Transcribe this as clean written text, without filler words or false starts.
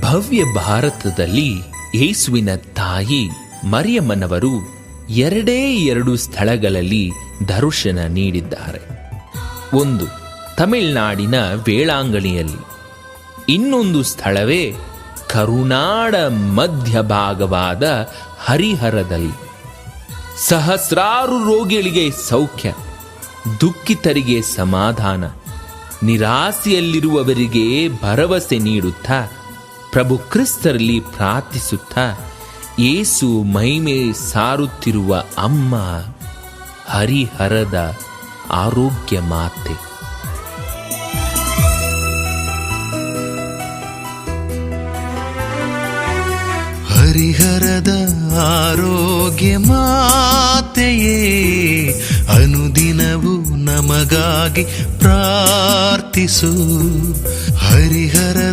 ಭವ್ಯ ಭಾರತದಲ್ಲಿ ಯೇಸುವಿನ ತಾಯಿ ಮರಿಯಮ್ಮನವರು 2 ಸ್ಥಳಗಳಲ್ಲಿ ದರ್ಶನ ನೀಡಿದ್ದಾರೆ. ಒಂದು ತಮಿಳುನಾಡಿನ ವೇಳಾಂಗಣಿಯಲ್ಲಿ, ಇನ್ನೊಂದು ಸ್ಥಳವೇ ಕರುನಾಡ ಮಧ್ಯಭಾಗವಾದ ಹರಿಹರದಲ್ಲಿ. ಸಹಸ್ರಾರು ರೋಗಿಗಳಿಗೆ ಸೌಖ್ಯ, ದುಃಖಿತರಿಗೆ ಸಮಾಧಾನ, ನಿರಾಸೆಯಲ್ಲಿರುವವರಿಗೆ ಭರವಸೆ ನೀಡುತ್ತಾ ಪ್ರಭು ಕ್ರಿಸ್ತರಲ್ಲಿ ಪ್ರಾರ್ಥಿಸುತ್ತಾ ಯೇಸು ಮಹಿಮೆ ಸಾರುತ್ತಿರುವ ಅಮ್ಮ ಹರಿಹರದ ಆರೋಗ್ಯ ಮಾತೆ. ಹರಿಹರದ ಆರೋಗ್ಯ ಮಾತೆಯೇ, ಅನುದಿನವೂ ನಮಗಾಗಿ ಪ್ರಾರ್ಥಿಸು. ಹರಿಹರ